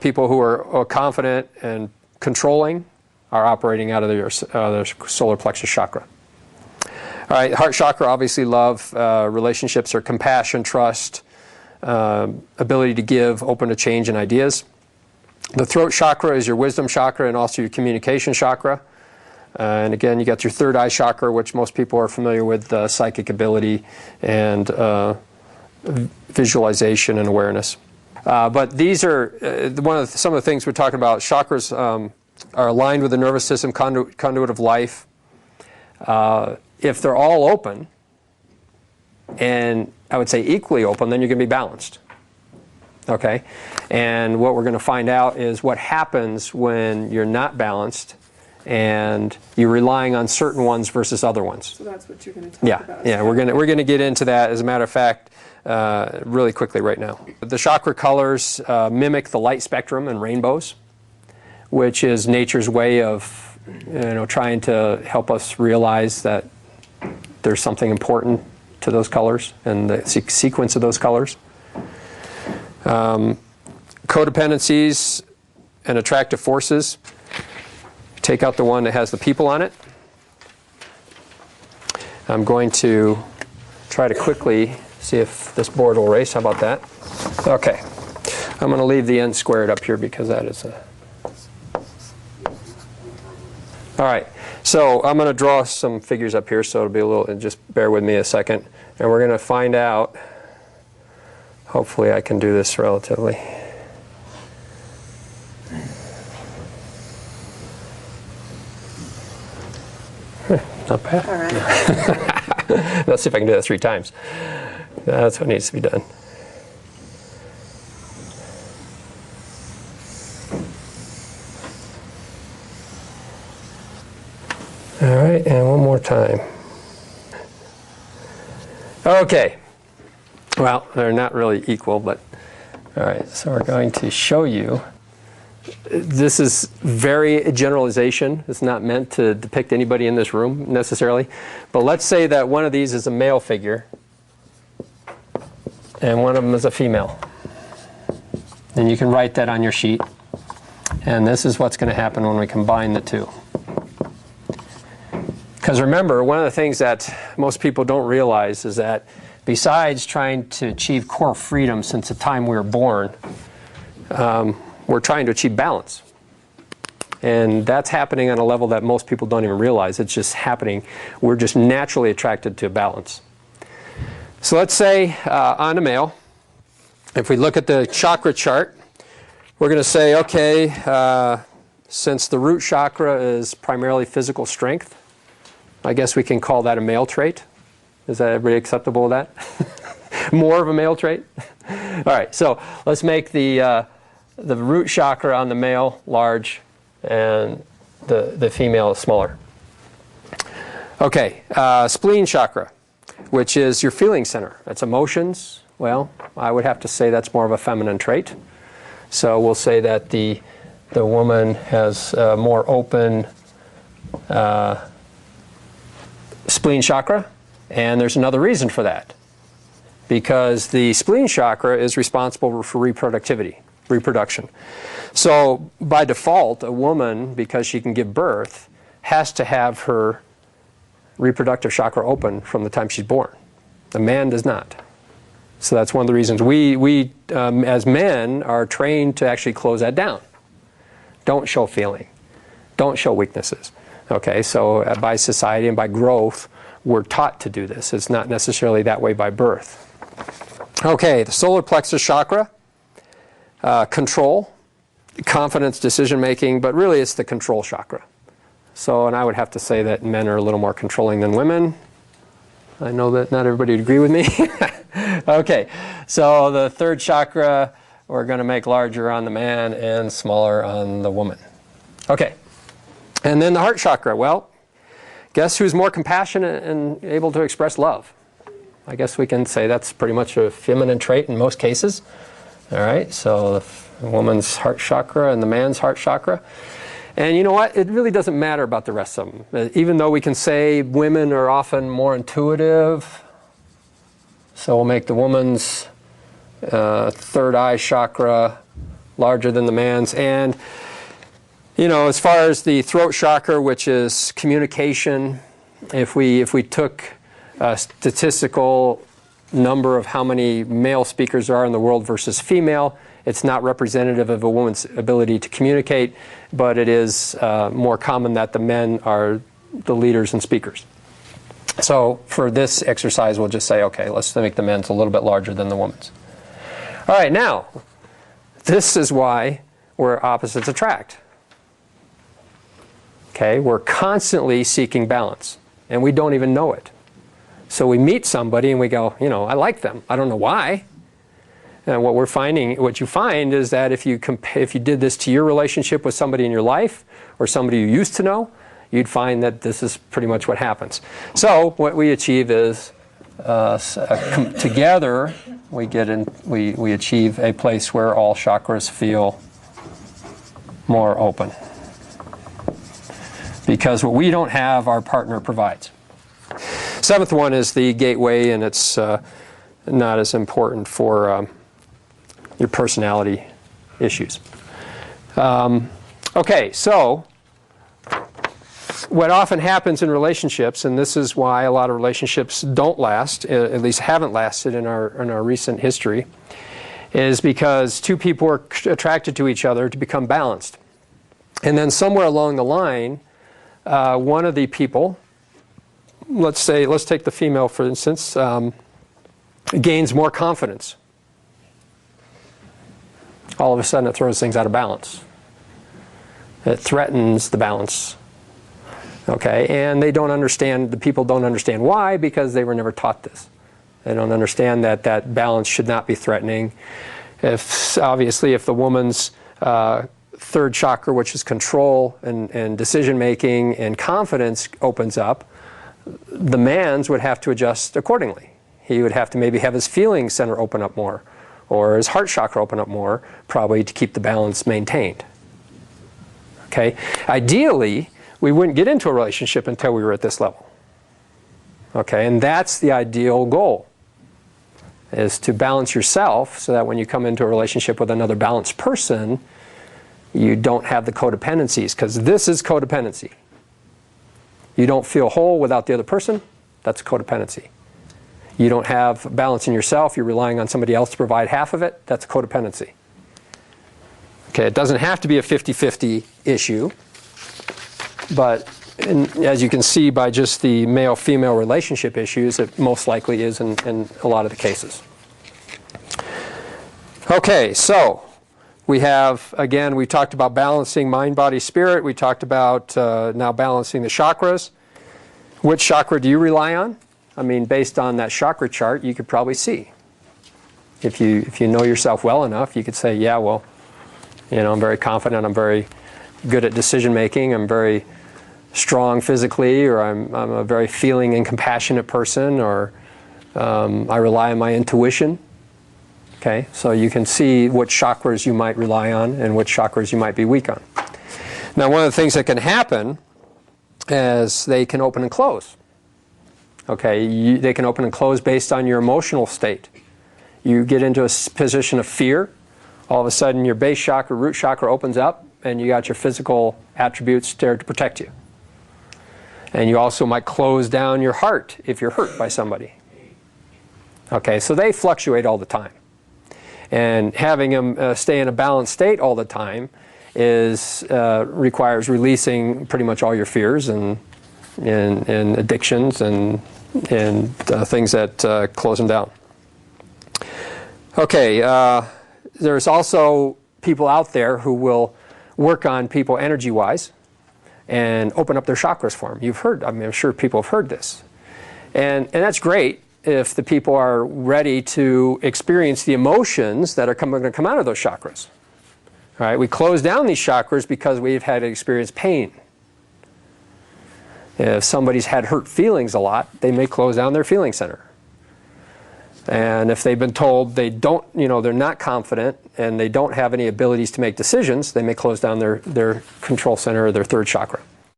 people who are confident and controlling are operating out of their solar plexus chakra. All right, heart chakra, obviously love, relationships are compassion, trust, ability to give, open to change and ideas. The throat chakra is your wisdom chakra and also your communication chakra. And again, you got your third eye chakra, which most people are familiar with, psychic ability and visualization and awareness. But these are some of the things we're talking about. Chakras are aligned with the nervous system, conduit of life. If they're all open, and I would say equally open, then you're going to be balanced. Okay? And what we're going to find out is what happens when you're not balanced and you're relying on certain ones versus other ones. So that's what you're going to talk about. Yeah, we're going to get into that, as a matter of fact, really quickly right now. The chakra colors mimic the light spectrum and rainbows, which is nature's way of, trying to help us realize that there's something important to those colors and the sequence of those colors. Codependencies and attractive forces. Take out the one that has the people on it. I'm going to try to quickly see if this board will erase. How about that? Okay. I'm going to leave the end squared up here because that is a... All right. So I'm going to draw some figures up here, so it'll be a little... Just bear with me a second. And we're going to find out... Hopefully I can do this relatively... Not bad. All right. Let's see if I can do that 3 times. That's what needs to be done. All right, and one more time. Okay. Well, they're not really equal, but all right. So we're going to show you. This is very generalization. It's not meant to depict anybody in this room necessarily. But let's say that one of these is a male figure and one of them is a female. And you can write that on your sheet. And this is what's going to happen when we combine the two. Because remember, one of the things that most people don't realize is that besides trying to achieve core freedom since the time we were born, we're trying to achieve balance. And that's happening on a level that most people don't even realize. It's just happening. We're just naturally attracted to balance. So let's say on a male, if we look at the chakra chart, we're going to say, okay, since the root chakra is primarily physical strength, I guess we can call that a male trait. Is that everybody acceptable with that? More of a male trait? All right, so let's make the root chakra on the male large and the female smaller. Okay, spleen chakra, which is your feeling center. That's emotions. Well, I would have to say that's more of a feminine trait. So we'll say that the woman has more open spleen chakra, and there's another reason for that. Because the spleen chakra is responsible for reproduction. So by default, a woman, because she can give birth, has to have her reproductive chakra open from the time she's born. The man does not. So that's one of the reasons we as men are trained to actually close that down. Don't show feeling. Don't show weaknesses. Okay, so by society and by growth, we're taught to do this. It's not necessarily that way by birth. Okay, the solar plexus chakra, control, confidence, decision making, but really it's the control chakra. So, and I would have to say that men are a little more controlling than women. I know that not everybody would agree with me. Okay, so the third chakra we're going to make larger on the man and smaller on the woman. Okay, and then the heart chakra. Well, guess who's more compassionate and able to express love? I guess we can say that's pretty much a feminine trait in most cases. All right, so the woman's heart chakra and the man's heart chakra. And you know what? It really doesn't matter about the rest of them. Even though we can say women are often more intuitive, so we'll make the woman's third eye chakra larger than the man's. And, you know, as far as the throat chakra, which is communication, if we took a statistical number of how many male speakers there are in the world versus female, it's not representative of a woman's ability to communicate, but it is more common that the men are the leaders and speakers. So for this exercise, we'll just say, okay, let's make the men's a little bit larger than the woman's. All right, now, this is why we're opposites attract. Okay, we're constantly seeking balance, and we don't even know it. So we meet somebody and we go, you know, I like them. I don't know why. And what you find is that if you did this to your relationship with somebody in your life or somebody you used to know, you'd find that this is pretty much what happens. So what we achieve is together we achieve a place where all chakras feel more open. Because what we don't have, our partner provides. Seventh one is the gateway, and it's not as important for your personality issues. Okay, so what often happens in relationships, and this is why a lot of relationships don't last, at least haven't lasted in our recent history, is because two people are attracted to each other to become balanced. And then somewhere along the line, one of the people, let's take the female for instance, gains more confidence. All of a sudden it throws things out of balance. It threatens the balance. Okay, and the people don't understand why, because they were never taught this. They don't understand that balance should not be threatening. Obviously if the woman's third chakra, which is control and decision making and confidence, opens up, the man's would have to adjust accordingly. He would have to maybe have his feeling center open up more, or his heart chakra open up more, probably to keep the balance maintained. Okay? Ideally, we wouldn't get into a relationship until we were at this level. Okay? And that's the ideal goal, is to balance yourself so that when you come into a relationship with another balanced person, you don't have the codependencies, because this is codependency. You don't feel whole without the other person, that's codependency. You don't have balance in yourself, you're relying on somebody else to provide half of it, that's codependency. Okay, it doesn't have to be a 50-50 issue, but as you can see by just the male-female relationship issues, it most likely is in a lot of the cases. Okay, so we have, again, we talked about balancing mind, body, spirit. We talked about now balancing the chakras. Which chakra do you rely on? I mean, based on that chakra chart, you could probably see. If you know yourself well enough, you could say, yeah, well, you know, I'm very confident, I'm very good at decision making, I'm very strong physically, or I'm a very feeling and compassionate person, or I rely on my intuition. Okay, so you can see what chakras you might rely on and what chakras you might be weak on. Now, one of the things that can happen is they can open and close. Okay, they can open and close based on your emotional state. You get into a position of fear, all of a sudden your base chakra, root chakra opens up, and you got your physical attributes there to protect you. And you also might close down your heart if you're hurt by somebody. Okay, so they fluctuate all the time. And having them stay in a balanced state all the time requires releasing pretty much all your fears and addictions and things that close them down. Okay, there's also people out there who will work on people energy-wise and open up their chakras for them. You've heard, I mean, I'm sure people have heard this. And that's great if the people are ready to experience the emotions that are going to come out of those chakras. All right, we close down these chakras because we've had to experience pain. If somebody's had hurt feelings a lot, they may close down their feeling center. And if they've been told they don't, you know, they're not confident and they don't have any abilities to make decisions, they may close down their control center or their third chakra.